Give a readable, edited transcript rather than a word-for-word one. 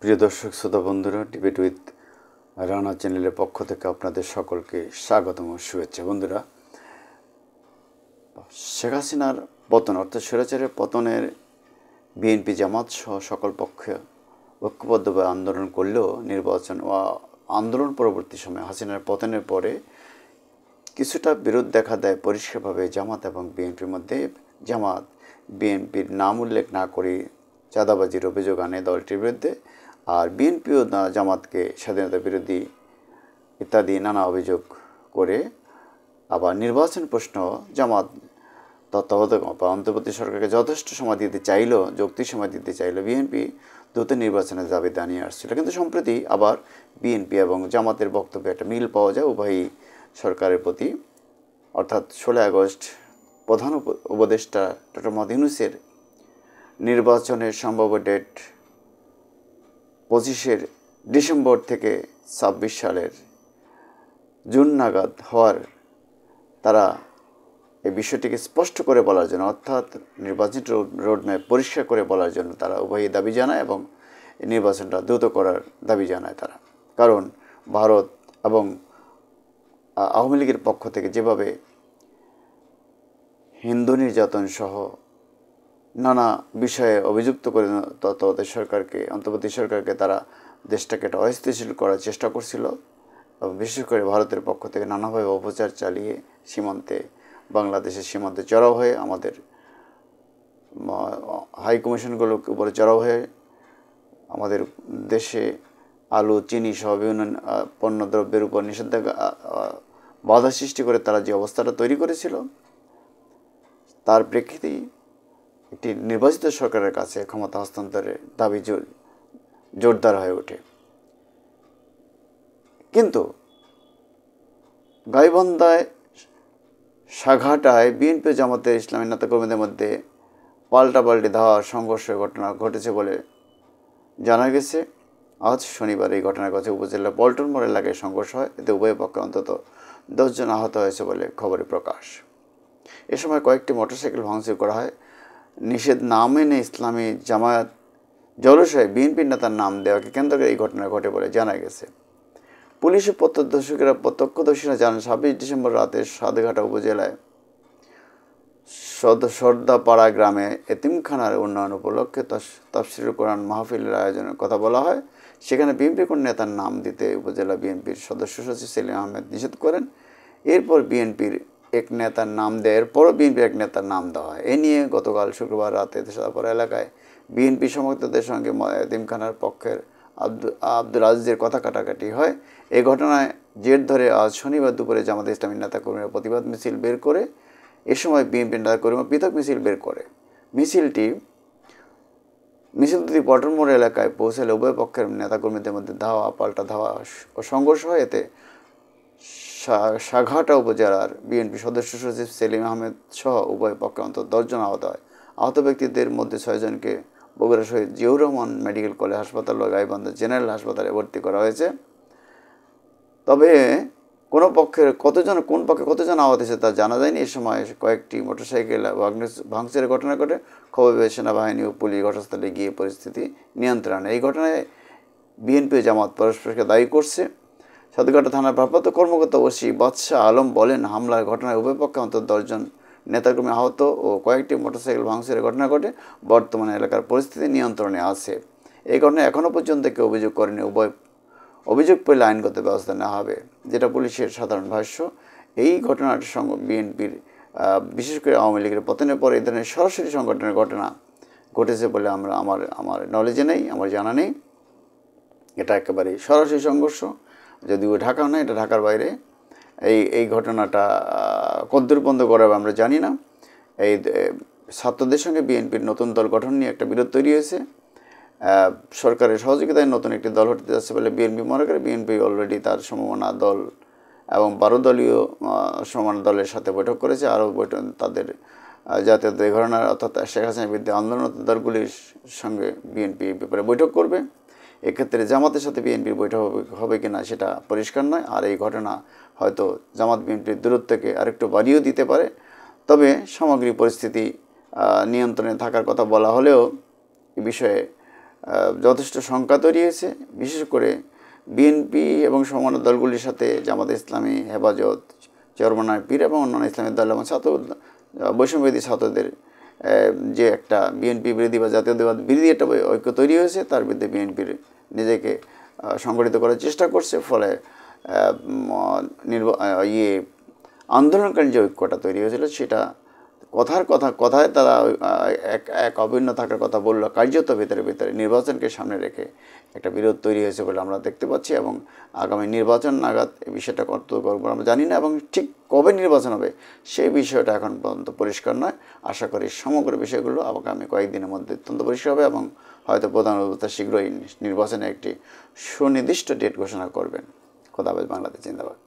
প্রিয় দর্শক শ্রোতা বন্ধুরা, ডিবেট উইথ রানা চ্যানেলের পক্ষ থেকে আপনাদের সকলকে স্বাগতম ও শুভেচ্ছা। বন্ধুরা, শেখ হাসিনার পতন অর্থাৎ স্বৈরাচারের পতনের বিএনপি জামাত সহ সকল পক্ষে ঐক্যবদ্ধভাবে আন্দোলন করলেও নির্বাচন ও আন্দোলন পরবর্তী সময়ে হাসিনার পতনের পরে কিছুটা বিরোধ দেখা দেয় পরিষ্কারভাবে জামাত এবং বিএনপির মধ্যে। জামাত বিএনপির নাম উল্লেখ না করে চাঁদাবাজির অভিযোগ আনে দলটির বিরুদ্ধে, আর বিএনপিও জামাতকে স্বাধীনতা বিরোধী ইত্যাদি নানা অভিযোগ করে। আবার নির্বাচন প্রশ্ন জামাত তত্ত্বাবধায়ক বা অন্তর্বর্তী সরকারকে যথেষ্ট সময় দিতে চাইলেও, যৌক্তিক সময় দিতে চাইলেও বিএনপি দ্রুত নির্বাচনের দাবি জানিয়ে আসছিল। কিন্তু সম্প্রতি আবার বিএনপি এবং জামাতের বক্তব্যে একটা মিল পাওয়া যায় উভয়ই সরকারের প্রতি। অর্থাৎ 16 আগস্ট প্রধান উপদেষ্টা ডক্টর মোহাম্মদ ইউনূসের নির্বাচনের সম্ভাব্য ডেট 25 ডিসেম্বর থেকে 26 সালের জুন নাগাদ হওয়ার তারা এই বিষয়টিকে স্পষ্ট করে বলার জন্য, অর্থাৎ নির্বাচন রোডম্যাপ পরিষ্কার করে বলার জন্য তারা উভয়ই দাবি জানায় এবং এই নির্বাচনটা দ্রুত করার দাবি জানায় তারা। কারণ ভারত এবং আওয়ামী লীগের পক্ষ থেকে যেভাবে হিন্দু নির্যাতন সহ নানা বিষয়ে অভিযুক্ত করে তত্ত্বাবধায়ক সরকারকে, অন্তর্বর্তী সরকারকে তারা দেশটাকে একটা অস্থিতিশীল করার চেষ্টা করছিল, এবং বিশেষ করে ভারতের পক্ষ থেকে নানাভাবে অপপ্রচার চালিয়ে সীমান্তে, বাংলাদেশের সীমান্তে চড়াও হয়ে, আমাদের হাই কমিশনগুলোর উপরে চড়াও হয়ে আমাদের দেশে আলু, চিনি সহ বিভিন্ন পণ্যদ্রব্যের উপর নিষেধাজ্ঞা, বাধা সৃষ্টি করে তারা যে অবস্থাটা তৈরি করেছিল, তার প্রেক্ষিতেই একটি নির্বাচিত সরকারের কাছে ক্ষমতা হস্তান্তরের দাবি জোরদার হয়ে ওঠে। কিন্তু গাইবান্ধায়, সাঘাটায় বিএনপি জামাতের ইসলামী নেতাকর্মীদের মধ্যে পাল্টাপাল্টি ধাওয়া সংঘর্ষের ঘটনা ঘটেছে বলে জানা গেছে। আজ শনিবার এই ঘটনার কাছে উপজেলার পল্টন মোড় এলাকায় সংঘর্ষ হয়। এতে উভয় পক্ষে অন্তত 10 জন আহত হয়েছে বলে খবরে প্রকাশ। এ সময় কয়েকটি মোটরসাইকেল ভাঙচুর করা হয়। নিষেধ না মেনে ইসলামী জামায়াত জলসায় বিএনপির নেতার নাম দেওয়াকে কেন্দ্র করে এই ঘটনা ঘটে বলে জানা গেছে। পুলিশের প্রত্যক্ষদর্শীরা জানান, 26 ডিসেম্বর রাতে সাতঘাটা উপজেলায় সর্দাপাড়া গ্রামে এতিমখানার উন্নয়ন উপলক্ষে তাফসিরুল কোরআন মাহফিলের আয়োজনের কথা বলা হয়। সেখানে বিএনপির কোন নেতার নাম দিতে উপজেলা বিএনপির সদস্য সচিব সেলিম আহমেদ নিষেধ করেন। এরপর বিএনপির এক নেতার নাম দেয়, এরপরও বিএনপির এক নেতার নাম দেওয়া হয়। এ নিয়ে গতকাল শুক্রবার রাতে সাদাপাড়া এলাকায় বিএনপি সমর্থকদের সঙ্গে এতিমখানার পক্ষের আব্দুল আজিজের কথা কাটাকাটি হয়। এই ঘটনায় জের ধরে আজ শনিবার দুপুরে জামাত ইসলামী নেতাকর্মীরা প্রতিবাদ মিছিল বের করে। এ সময় বিএনপির নেতাকর্মীরা পৃথক মিছিল বের করে। মিছিলটি পল্টন মোড় এলাকায় পৌঁছালে উভয় পক্ষের নেতাকর্মীদের মধ্যে ধাওয়া পাল্টা ধাওয়া ও সংঘর্ষ হয়। এতে সাঘাটা উপজেলার বিএনপি সদস্য সচিব সেলিম আহমেদ সহ উভয় পক্ষে অন্তত 10 জন আহত হয়। আহত ব্যক্তিদের মধ্যে 6 জনকে বগুড়া শহীদ জিয়াউর রহমান মেডিকেল কলেজ হাসপাতাল ও গাইবান্ধা জেনারেল হাসপাতালে ভর্তি করা হয়েছে। তবে কোন পক্ষে কতজন আহত হয়েছে তা জানা যায়নি। এ সময় কয়েকটি মোটরসাইকেল ভাঙচুরের ঘটনা ঘটে। খবর পেয়ে সেনাবাহিনী ও পুলিশ ঘটনাস্থলে গিয়ে পরিস্থিতি নিয়ন্ত্রণে। এই ঘটনায় বিএনপি ও জামাত পরস্পরকে দায়ী করছে। সাতঘাটা থানার ভারপ্রাপ্ত কর্মকর্তা ওসি বাদশাহ আলম বলেন, হামলার ঘটনায় উভয় পক্ষে অন্তত 10 জন নেতাকর্মী আহত ও কয়েকটি মোটরসাইকেল ভাঙচুরের ঘটনা ঘটে। বর্তমানে এলাকার পরিস্থিতি নিয়ন্ত্রণে আছে। এই ঘটনায় এখনও পর্যন্ত কেউ অভিযোগ করেনি। উভয় অভিযোগ পেলে আইনগত ব্যবস্থা নেওয়া হবে, যেটা পুলিশের সাধারণ ভাষ্য। এই ঘটনার সঙ্গে বিএনপির বিশেষ করে আওয়ামী লীগের পতনের পরে এই ধরনের সরাসরি সংগঠনের ঘটনা ঘটেছে বলে আমার নলেজে নেই, আমার জানা নেই। এটা একেবারে সরাসরি সংঘর্ষ, যদিও ঢাকা নয়, এটা ঢাকার বাইরে। এই ঘটনাটা কদ্দূর বন্ধ করাবে আমরা জানি না। এই ছাত্রদের সঙ্গে বিএনপির নতুন দল গঠন নিয়ে একটা বিরোধ তৈরি হয়েছে। সরকারের সহযোগিতায় নতুন একটি দল হতে যাচ্ছে বলে বিএনপি মনে করে। বিএনপি অলরেডি তার সমমনা দল এবং 12 দলীয় সমমনা দলের সাথে বৈঠক করেছে। আরও তাদের জাতীয় ঘটনার অর্থাৎ শেখ হাসিনার বিরুদ্ধে আন্দোলনরত দলগুলির সঙ্গে বিএনপি ব্যাপারে বৈঠক করবে। এক্ষেত্রে জামাতের সাথে বিএনপির বৈঠক হবে কিনা সেটা পরিষ্কার নয়। আর এই ঘটনা হয়তো জামাত বিএনপির দূরত্বকে আরেকটু বাড়িয়েও দিতে পারে। তবে সামগ্রিক পরিস্থিতি নিয়ন্ত্রণে থাকার কথা বলা হলেও এ বিষয়ে যথেষ্ট শঙ্কা তৈরি হয়েছে। বিশেষ করে বিএনপি এবং সমান দলগুলির সাথে জামাত ইসলামী, হেফাজত, চরমনায় পীর এবং অন্যান্য ইসলামী দল এবং ছাত্র বৈষম্যবিরোধী ছাত্রদের যে একটা বিএনপি বিরোধী বা জাতীয়তাবাদ বিরোধী একটা ঐক্য তৈরি হয়েছে, তার বিরুদ্ধে বিএনপির নিজেকে সংগঠিত করার চেষ্টা করছে। ফলে আন্দোলনকালীন যে ঐক্যটা তৈরি হয়েছিল সেটা কথায় তারা এক অভিন্ন থাকার কথা বললো, কার্যত ভেতরে নির্বাচনকে সামনে রেখে একটা বিরোধ তৈরি হয়েছে বলে আমরা দেখতে পাচ্ছি। এবং আগামী নির্বাচন নাগাদ এই বিষয়টা কর্তব্য করবো আমরা জানি না, এবং ঠিক কবে নির্বাচন হবে সেই বিষয়টা এখন পর্যন্ত পরিষ্কার নয়। আশা করি সমগ্র বিষয়গুলো আগামী কয়েকদিনের মধ্যে অত্যন্ত পরিষ্কার হবে এবং হয়তো প্রধান উপদেষ্টা শীঘ্রই নির্বাচনে একটি সুনির্দিষ্ট ডেট ঘোষণা করবেন। খোদা হাফেজ। বাংলাদেশ জিন্দাবাদ।